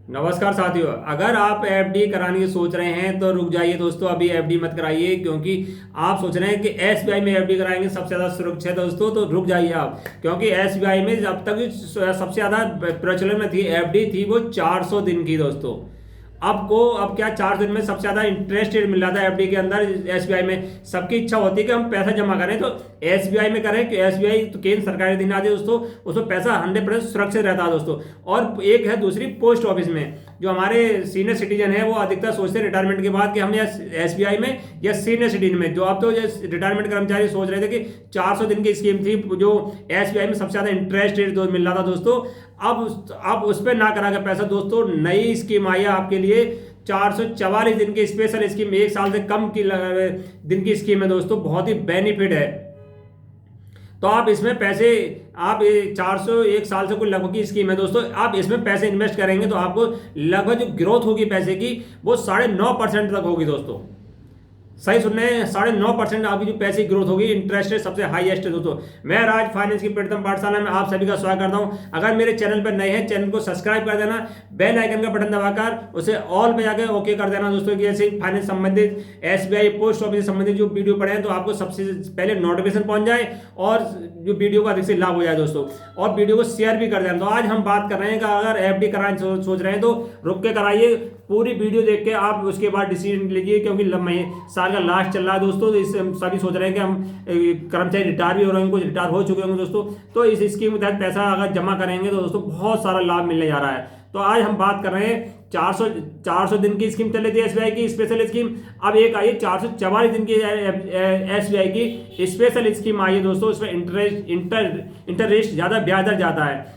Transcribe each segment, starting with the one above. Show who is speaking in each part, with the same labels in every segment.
Speaker 1: नमस्कार साथियों, अगर आप एफडी कराने की सोच रहे हैं तो रुक जाइए दोस्तों। अभी एफडी मत कराइए, क्योंकि आप सोच रहे हैं कि एसबीआई में एफडी कराएंगे सबसे ज़्यादा सुरक्षा है दोस्तों। तो रुक जाइए आप, क्योंकि एसबीआई में अब तक सबसे ज़्यादा प्रचलन में थी एफडी थी वो 400 दिन की दोस्तों। अब क्या 4 दिन में सबसे ज्यादा इंटरेस्ट रेट मिल रहा था एफडी के अंदर एसबीआई में। सबकी इच्छा होती है कि हम पैसा जमा करें तो एसबीआई में करें, कि एसबीआई तो केंद्र सरकार के दिन आती है दोस्तों, उसमें पैसा 100% सुरक्षित रहता है दोस्तों। और एक है दूसरी पोस्ट ऑफिस में, जो हमारे सीनियर सिटीजन है वो अधिकतर सोचते हैं रिटायरमेंट के बाद कि हम या एसबीआई में या सीनियर सिटीजन में। जो अब तो रिटायरमेंट कर्मचारी सोच रहे थे कि 400 दिन की स्कीम थी जो एसबीआई में सबसे ज्यादा इंटरेस्ट रेट मिल रहा था दोस्तों। अब उस पर ना करा के पैसा दोस्तों, नई स्कीम आई है आपके लिए 444 दिन की स्पेशल स्कीम, 1 साल से कम की दिन की स्कीम है दोस्तों। बहुत ही बेनिफिट है। तो आप इसमें पैसे, आप 401 साल से कोई लगभग की स्कीम है दोस्तों। आप इसमें पैसे इन्वेस्ट करेंगे तो आपको लगभग जो ग्रोथ होगी पैसे की वो 9.5% तक होगी दोस्तों। सही सुन रहे हैं, 9.5% आपकी जो पैसे की ग्रोथ होगी। इंटरेस्ट रेट सबसे हाईएस्ट है दोस्तों। मैं राज फाइनेंस की प्रीतम पाठशाला में आप सभी का स्वागत करता हूं। अगर मेरे चैनल पर नए हैं, चैनल को सब्सक्राइब कर देना, बेल आइकन का बटन दबाकर उसे ऑल पे जाकर ओके कर देना दोस्तों। कि ऐसे फाइनेंस संबंधित, एसबीआई पोस्ट ऑफिस से संबंधित जो वीडियो पड़े हैं तो आपको सबसे पहले नोटिफिकेशन पहुंच जाए और जो वीडियो का अधिक से लाभ हो जाए दोस्तों। और वीडियो को शेयर भी कर देना। तो आज हम बात कर रहे हैं कि अगर एफडी कराने सोच रहे हैं तो रुक के कराइए, पूरी वीडियो देख के आप उसके बाद डिसीजन लीजिए। क्योंकि साल का लास्ट चल रहा है दोस्तों, तो इस सभी सोच रहे हैं कि हम कर्मचारी रिटायर भी हो रहे हैं, कुछ रिटायर हो चुके होंगे दोस्तों। तो इस स्कीम के तहत पैसा अगर जमा करेंगे तो दोस्तों बहुत सारा लाभ मिलने जा रहा है। तो आज हम बात कर रहे हैं 400 दिन की स्कीम चल रही थी एसबीआई की स्पेशल स्कीम। अब एक आई 444 दिन की एसबीआई की स्पेशल स्कीम आई है दोस्तों। इसमें इंटरेस्ट ज्यादा, ब्याज दर ज्यादा है।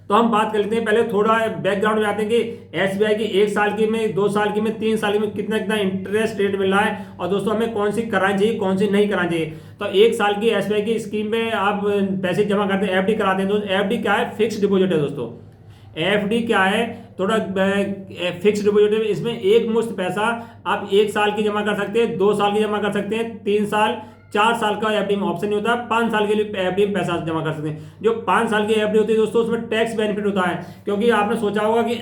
Speaker 1: तो हम बात कर लेते हैं, पहले थोड़ा बैकग्राउंड में आते हैं कि एसबीआई की 1 साल की में, 2 साल की में, 3 साल की में कितना कितना इंटरेस्ट रेट मिल रहा है और दोस्तों हमें कौन सी करानी चाहिए, कौन सी नहीं करानी चाहिए। तो 1 साल की एसबीआई की स्कीम में आप पैसे जमा करते हैं, एफडी कराते हैं दोस्तों। एफडी क्या है? फिक्स डिपॉजिट है दोस्तों। एफडी क्या है? थोड़ा फिक्स डिपॉजिट है। इसमें एक मुश्त पैसा आप 1 साल की जमा कर सकते हैं, 2 साल की जमा कर सकते हैं, 3 साल, 4 साल का एफडी में ऑप्शन नहीं होता। 5 साल के लिए एफडी में पैसा जमा कर सकते हैं। जो 5 साल की एफडी होती है दोस्तों, उसमें टैक्स बेनिफिट होता है। क्योंकि आपने सोचा होगा कि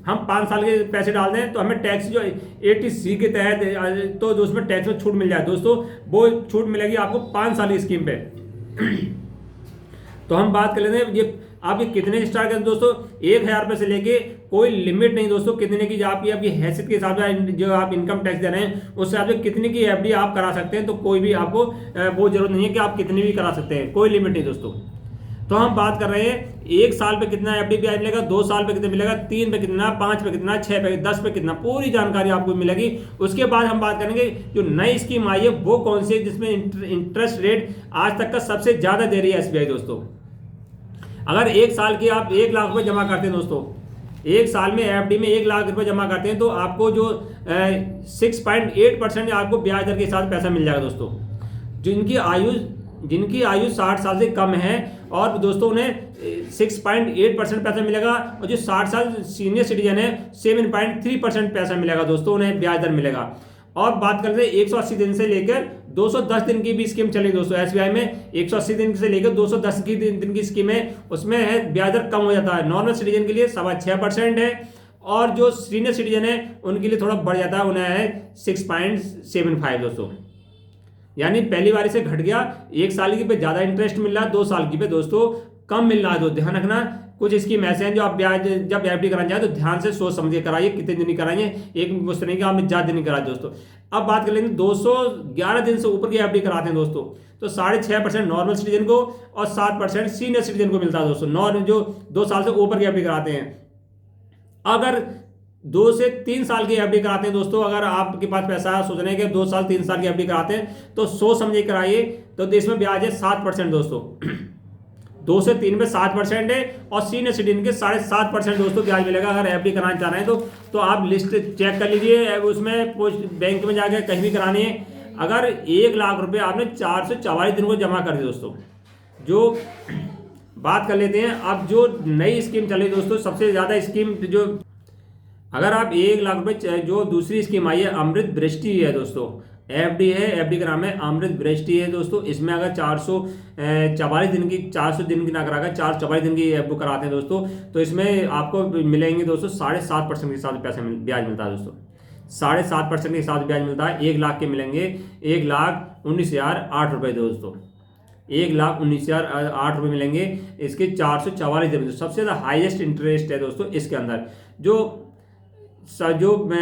Speaker 1: हम 5 साल के पैसे डाल दें तो हमें टैक्स जो 80C के तहत तो उसमें टैक्स में छूट मिल जाए दोस्तों। वो छूट मिलेगी आपको 5 साल की स्कीम पे। तो हम बात कर लेते हैं ये आप ये कितने स्टार्ट करें दोस्तों। 1,000 रुपये से लेके कोई लिमिट नहीं दोस्तों। कितने की आपकी हैसियत के हिसाब से जो आप इनकम टैक्स दे रहे हैं उससे आप कितने की एफडी आप करा सकते हैं। तो कोई भी आपको वो जरूरत नहीं है कि आप कितनी भी करा सकते हैं, कोई लिमिट नहीं दोस्तों। तो हम बात कर रहे हैं 1 साल पे कितना एफडी ब्याज मिलेगा, 2 साल पे कितना मिलेगा, 3 पे कितना, 5 पे कितना, 6 पे, 10 पे कितना, पूरी जानकारी आपको मिलेगी। उसके बाद हम बात करेंगे जो नई स्कीम आई है वो कौन सी है जिसमें इंटरेस्ट रेट आज तक का सबसे ज्यादा दे रही है एसबीआई दोस्तों। अगर 1 साल की आप 1 लाख रुपए जमा करते हैं दोस्तों, 1 साल में एफडी में 1 लाख रुपए जमा करते हैं तो आपको जो 6.8% आपको ब्याज दर के साथ पैसा मिल जाएगा दोस्तों। जिनकी आयु 60 साल से कम है और दोस्तों उन्हें 6.8% पैसा मिलेगा। और जो 60 साल सीनियर सिटीजन है 7.3% पैसा मिलेगा दोस्तों, उन्हें ब्याज दर मिलेगा। और बात करते हैं 180 दिन से लेकर 210 दिन की भी स्कीम चली दोस्तों एसबीआई में। 180 दिन से लेकर 210 दिन की स्कीम है, उसमें है ब्याज दर कम हो जाता है। नॉर्मल सिटीजन के लिए 6.5% है और जो सीनियर सिटीजन है उनके लिए थोड़ा बढ़ जाता है, उन्हें है 6.75 दोस्तों। यानी पहली बारी से घट गया। 1 साल की पे ज्यादा इंटरेस्ट मिल रहा है, 2 साल की पे दोस्तों कम मिल रहा है। तो ध्यान रखना, कुछ स्कीम ऐसे हैं जो आप ब्याज जब एफडी कराना चाहे तो ध्यान से सोच समझ के कराइए, कितने दिन कराइए। एक मुश्किल नहीं कि आपने ज्यादा दिन करा दोस्तों। अब बात कर लेंगे 211 दिन से ऊपर की एफडी कराते हैं दोस्तों तो 6.5% नॉर्मल सिटीजन को और 7% सीनियर सिटीजन को मिलता है दोस्तों। जो 2 साल से ऊपर की एफडी कराते हैं। अगर 2 से 3 साल की एफडी कराते हैं दोस्तों, अगर आपके पास पैसा सोच रहे हैं कि 2 साल 3 साल की एफडी कराते हैं तो सोच समझ के कराइए। तो देश में ब्याज है 7% दोस्तों। 2 से 3 में 7% है और सीनियर सिटीजन के 7.5% दोस्तों ब्याज मिलेगा। अगर एफडी कराना चाह रहे हैं तो आप लिस्ट चेक कर लीजिए, उसमें बैंक में जाकर कहीं भी करानी है। अगर 1 लाख रुपए आपने 444 दिन को जमा कर दिए दोस्तों। जो बात कर लेते हैं अब जो नई स्कीम चली दोस्तों, सबसे ज्यादा स्कीम जो, अगर आप 1 लाख रुपए, जो दूसरी स्कीम आई है अमृत दृष्टि है दोस्तों। एफडी है, एफडी का नाम है अमृत दृष्टि है दोस्तों। इसमें अगर 444 दिन की 400 दिन की ना कराकर 444 दिन की बुक कराते हैं दोस्तों, तो इसमें आपको मिलेंगे दोस्तों 7.5% के हिसाब से ब्याज मिलता है दोस्तों। 7.5% के हिसाब से ब्याज मिलता है। 1 लाख के मिलेंगे 1,19,008 रुपये दोस्तों। 1,19,008 रुपये मिलेंगे इसके 444 दिन। सबसे ज़्यादा हाईएस्ट इंटरेस्ट है दोस्तों इसके अंदर। जो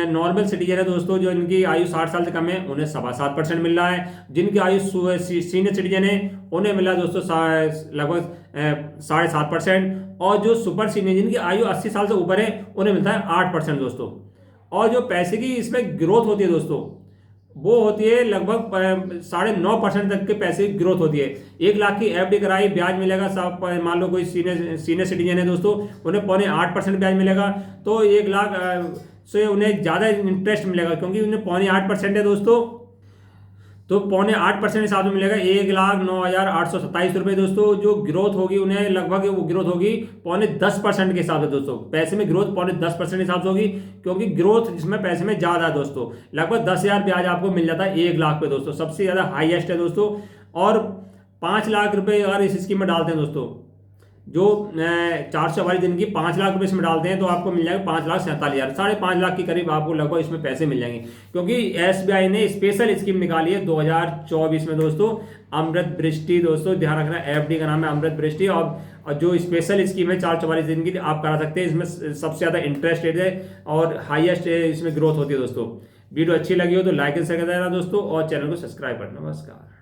Speaker 1: नॉर्मल सिटीजन है दोस्तों, जो इनकी आयु 60 साल से कम है, उन्हें 7.25% मिल रहा है। जिनकी आयु सीनियर सिटीजन है उन्हें मिला दोस्तों लगभग 7.5%। और जो सुपर सीनियर जिनकी आयु 80 साल से ऊपर है उन्हें मिलता है 8% दोस्तों। और जो पैसे की इसमें ग्रोथ होती है दोस्तों, वो होती है लगभग 9.5% तक के पैसे की ग्रोथ होती है। 1 लाख की एफडी कराई, ब्याज मिलेगा सब, मान लो कोई सीनियर सिटीजन है दोस्तों, उन्हें 0.8% ब्याज मिलेगा। तो 1 लाख से उन्हें ज़्यादा इंटरेस्ट मिलेगा क्योंकि उन्हें 0.8% है दोस्तों। तो 0.8% हिसाब से मिलेगा 1,09,827 रुपये दोस्तों। जो ग्रोथ होगी उन्हें लगभग वो ग्रोथ होगी 0.10% के हिसाब से दोस्तों। पैसे में ग्रोथ 0.10% के हिसाब से होगी क्योंकि ग्रोथ जिसमें पैसे में ज़्यादा है दोस्तों। लगभग 10,000 ब्याज आपको मिल जाता है 1 लाख पे दोस्तों। सबसे ज़्यादा हाईएस्ट है दोस्तों। और 5 लाख रुपये अगर इस स्कीम में डालते हैं दोस्तों, जो 444 दिन की 5 लाख रुपए इसमें डालते हैं तो आपको मिल जाएगा 5,47,000, 5.5 लाख के करीब आपको लगभग इसमें पैसे मिल जाएंगे। क्योंकि एसबीआई ने स्पेशल स्कीम निकाली है 2024 में दोस्तों, अमृत दृष्टि दोस्तों। ध्यान रखना, एफडी का नाम है अमृत दृष्टि। और जो स्पेशल स्कीम है 444 दिन की आप करा सकते हैं। इसमें सबसे ज़्यादा इंटरेस्ट रेट है और हाईएस्ट इसमें ग्रोथ होती है दोस्तों। वीडियो अच्छी लगी हो तो लाइक एंड शेयर कर देना दोस्तों, और चैनल को सब्सक्राइब करना। नमस्कार।